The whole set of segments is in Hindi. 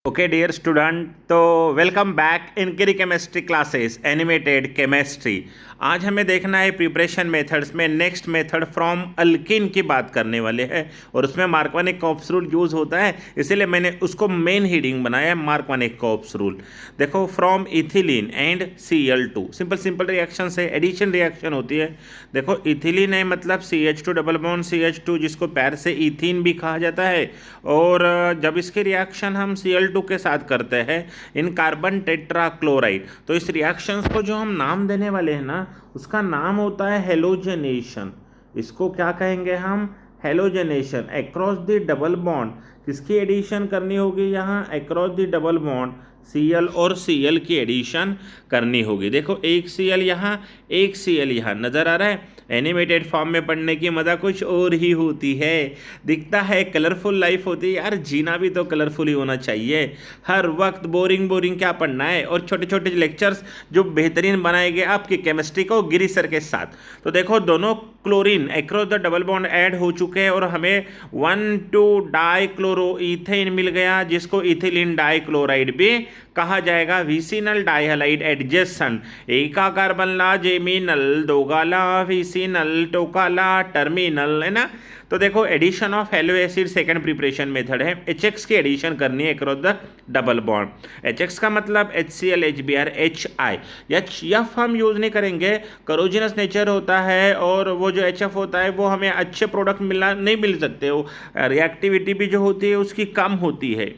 ओके डियर स्टूडेंट, तो welcome back in Giri chemistry classes animated chemistry. आज हमें देखना है प्रिपरेशन मेथड्स में नेक्स्ट मेथड फ्रॉम अल्किन की बात करने वाले हैं और उसमें मार्कोवानिक-कॉप्स रूल यूज़ होता है, इसीलिए मैंने उसको मेन हीडिंग बनाया है मार्कोवानिक-कॉप्स रूल। देखो, from ethylene and Cl2 simple reaction से एडिशन रिएक्शन होती है। देखो, इथिलीन है मतलब CH2 डबल बॉन्ड CH2 जिसको पैर से इथीन भी कहा जाता है, और जब इसके रिएक्शन हम Cl2 के साथ करते हैं इन कार्बन टेट्राक्लोराइड, तो इस रिएक्शन को जो हम नाम देने वाले हैं ना, उसका नाम होता है हेलोजनेशन। इसको क्या कहेंगे हम? Halogenation. Across the double bond किसकी एडिशन करनी होगी? यहाँ across the double bond Cl और Cl की एडिशन करनी होगी। देखो, एक Cl यहाँ, एक Cl यहाँ, नज़र आ रहा है। एनिमेटेड फॉर्म में पढ़ने की मज़ा कुछ और ही होती है, दिखता है कलरफुल लाइफ होती है। यार, जीना भी तो कलरफुल ही होना चाहिए। हर वक्त बोरिंग क्या पढ़ना है, और छोटे छोटे लेक्चर्स जो बेहतरीन बनाएंगे आपकी केमिस्ट्री को गिरी सर के साथ। तो देखो, दोनों chlorine across the double bond add हो चुके हैं और हमें 1,2 डाइक्लोरोइथेन मिल गया, जिसको इथिलीन डाइक्लोराइड भी कहा जाएगा। विसिनल डाइहलाइड एडजेसेंट, एका कार्बन ला जेमिनल, दोगाला विसिनल, टोकाला टर्मिनल, है ना। तो देखो, addition of halo acid second preparation method है। HX की एडिशन करनी है across the double bond. HX का मतलब HCl HBr HI। HF हम यूज़ नहीं करेंगे, करोजिनस नेचर होता है, और वो जो HF होता है वो हमें अच्छे प्रोडक्ट नहीं मिल सकते, वो रिएक्टिविटी भी जो होती है उसकी कम होती है।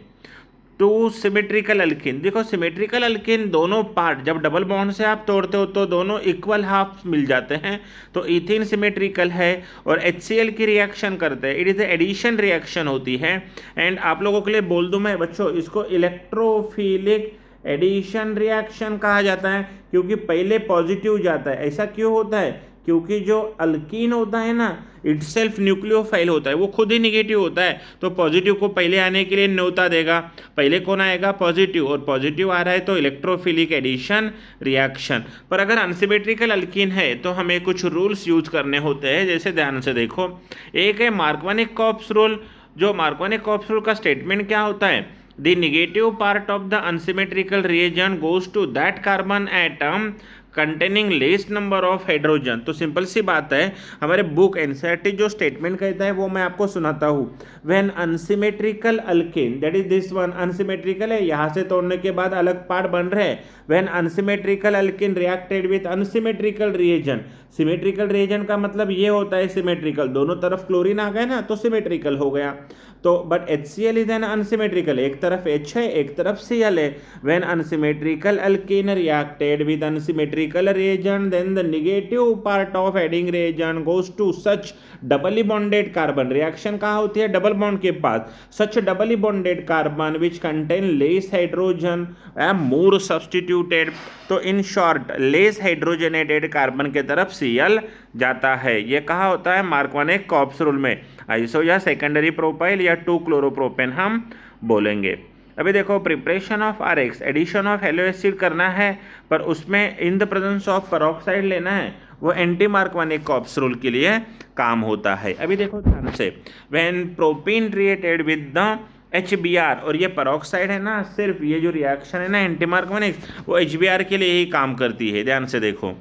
टू सिमेट्रिकल अल्किन, देखो सिमेट्रिकल अल्किन दोनों पार्ट जब डबल बॉन्ड से आप तोड़ते हो तो दोनों इक्वल हाफ मिल जाते हैं, तो इथिन सिमेट्रिकल है और HCl की रिएक्शन करते हैं। इट इज़ एडिशन रिएक्शन होती है। एंड आप लोगों के लिए बोल दूं मैं बच्चों, इसको इलेक्ट्रोफिलिक एडिशन रिएक्शन कहा जाता है, क्योंकि पहले पॉजिटिव जाता है। ऐसा क्यों होता है? क्योंकि जो अल्कीन होता है ना, इटसेल्फ न्यूक्लियोफाइल होता है, वो खुद ही निगेटिव होता है, तो पॉजिटिव को पहले आने के लिए न्योता देगा। पहले कौन आएगा? पॉजिटिव, और पॉजिटिव आ रहा है तो इलेक्ट्रोफिलिक एडिशन रिएक्शन। पर अगर अनसिमेट्रिकल अल्कीन है तो हमें कुछ रूल्स यूज करने होते हैं, जैसे ध्यान से देखो। एक है मार्कोवानिक-कॉप्स रूल। जो मार्कोवानिक-कॉप्स रूल का स्टेटमेंट क्या होता है? The negative part of the unsymmetrical reagent goes to that carbon atom containing less number of hydrogen. तो सिंपल सी बात है, हमारे बुक एनसीईआरटी जो स्टेटमेंट कहता है वो मैं आपको सुनाता हूँ। When unsymmetrical alkane, that is this one, unsymmetrical है, यहाँ से तोड़ने के बाद अलग पार्ट बन रहे हैं। When unsymmetrical alkane reacted with unsymmetrical reagent, symmetrical reagent का मतलब ये होता है सिमेट्रिकल, दोनों तरफ क्लोरीन आ गए ना तो सिमेट्रिकल हो गया। तो but HCl is an unsymmetrical, एक तरफ H है एक तरफ Cl है। When unsymmetrical alkane reacted with unsymmetrical reagent, then the negative part of adding reagent goes to such doubly bonded carbon, reaction कहाँ होती है? डबल बॉन्ड के पास। such doubly bonded carbon which contain less hydrogen are more substituted, तो in short less hydrogenated carbon के तरफ Cl जाता है। ये कहाँ होता है? मार्कोवानिक-कॉप्स रूल में। आइसो या सेकेंडरी प्रोपाइल या 2-क्लोरोप्रोपेन हम बोलेंगे। अभी देखो, preparation of RX, addition of halo acid करना है, पर उसमें in the presence of peroxide लेना है, वो एंटी मार्कोवानिक-कॉप्स रूल के लिए काम होता है। अभी देखो ध्यान से, when propene रिएटेड with the HBr, और ये पेरोक्साइड है ना, सिर्फ ये जो रिएक्शन है ना एंटी मार्कोवानिक, वो HBr के लिए ही काम करती है। ध्यान से देखो,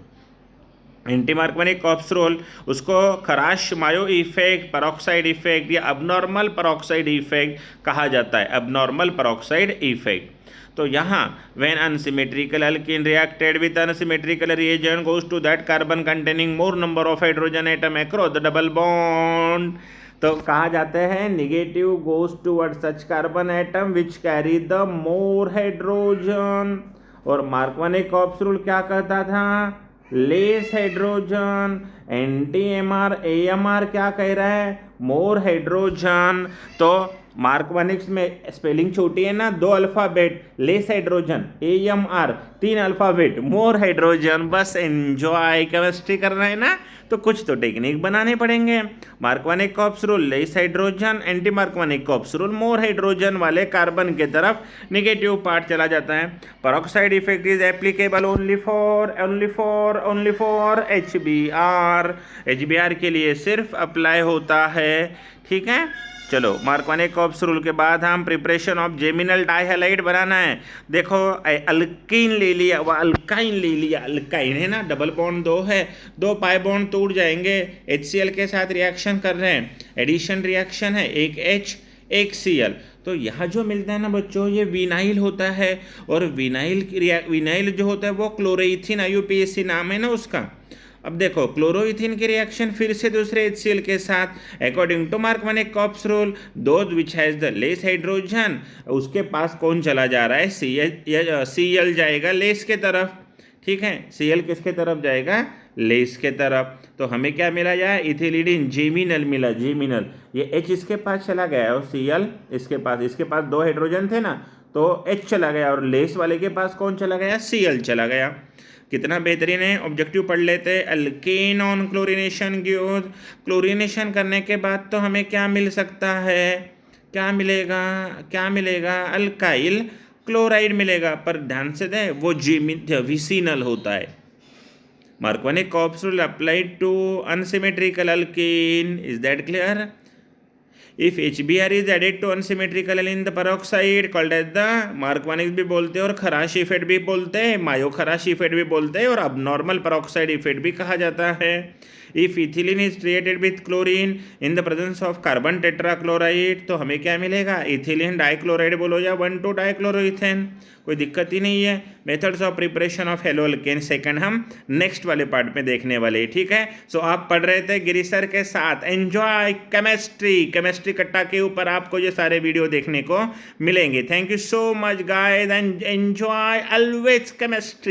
एंटी मार्कोवानिक-कॉप्स रूल, उसको Kharasch Mayo effect, peroxide effect या अबनॉर्मल पेरोक्साइड इफेक्ट कहा जाता है। Abnormal peroxide effect. तो यहाँ when unsymmetrical alkene reacted with unsymmetrical reagent goes to that carbon containing more number of hydrogen atom across the double bond, तो कहा जाते हैं negative goes toward such carbon atom which carry the more hydrogen. और मार्कोवानिक-कॉप्स रूल क्या कहता था? Less hydrogen. NTMR AMR क्या कह रहा है? More hydrogen. तो मार्कोवानिक्स में स्पेलिंग छोटी है ना, 2 alphabet, less hydrogen, AMR 3 alphabet, more hydrogen. बस एंजॉय केमिस्ट्री करना है ना, तो कुछ तो टेक्निक बनाने पड़ेंगे। Markovnikov's rule less hydrogen, anti Markovnikov's rule more hydrogen वाले कार्बन के तरफ नेगेटिव पार्ट चला जाता है। Peroxide effect is applicable only for HBr, HBr के लिए सिर्फ अप्लाई होता है। ठीक है, चलो मार्कोनी-कॉप्स रूल के बाद हम प्रिपरेशन ऑफ जेमिनल डाइहैलाइड बनाना है। देखो अल्कीन ले लिया, वह अल्काइन ले लिया, अल्काइन है ना, डबल बॉन्ड 2 है, 2 पाई बॉन्ड टूट जाएंगे, HCl के साथ रिएक्शन कर रहे हैं, एडिशन रिएक्शन है, एक H एक Cl। तो यहाँ जो मिलता है ना बच्चों, ये विनाइल होता है, और विनाइल जो होता है वो क्लोरोइथिन, IUPAC नाम है ना उसका। अब देखो क्लोरोइथिन की रिएक्शन फिर से दूसरे HCl के साथ, according to Markovnikov's rule, those which has the less hydrogen, उसके पास कौन चला जा रहा है, Cl जाएगा लेस के तरफ, ठीक है, Cl किसके तरफ जाएगा, लेस के तरफ। तो हमें क्या मिला जाए, इथिलीडिन जेमिनल मिला, जेमिनल, ये H इसके पास चला गया और Cl इसके पास 2 हाइड्रोजन थे ना, तो H चला गया, और लेस वाले के पास कौन चला गया, Cl चला गया। कितना बेहतरीन है। ऑब्जेक्टिव पढ़ लेते हैं। Alkane on chlorination gives, chlorination करने के बाद तो हमें क्या मिल सकता है, क्या मिलेगा, अल्काइल क्लोराइड मिलेगा, पर ध्यान से दें वो विसिनल होता है। Markovnikov's rule applied to unsymmetrical alkane, is that clear? If HBr is added to unsymmetrical in the peroxide called as the मार्कोनिक्स भी बोलते हैं और खराश इफेक्ट भी बोलते हैं, मायो खराश इफेक्ट भी बोलते हैं, और अबनॉर्मल पेरोक्साइड इफेक्ट भी कहा जाता है। If ethylene is created with chlorine in the presence of carbon tetrachloride, तो हमें क्या मिलेगा, इथिलीन डाइक्लोराइड बोलो या 1,2 डाइक्लोरोइथेन, कोई दिक्कत ही नहीं है। Methods of preparation of hello alkane second हम नेक्स्ट वाले पार्ट में देखने वाले, ठीक है। सो आप पढ़ रहे थे गिरी सर के साथ एंजॉय केमिस्ट्री कट्टा के ऊपर आपको ये सारे वीडियो देखने को मिलेंगे। Thank you so much guys and enjoy always chemistry.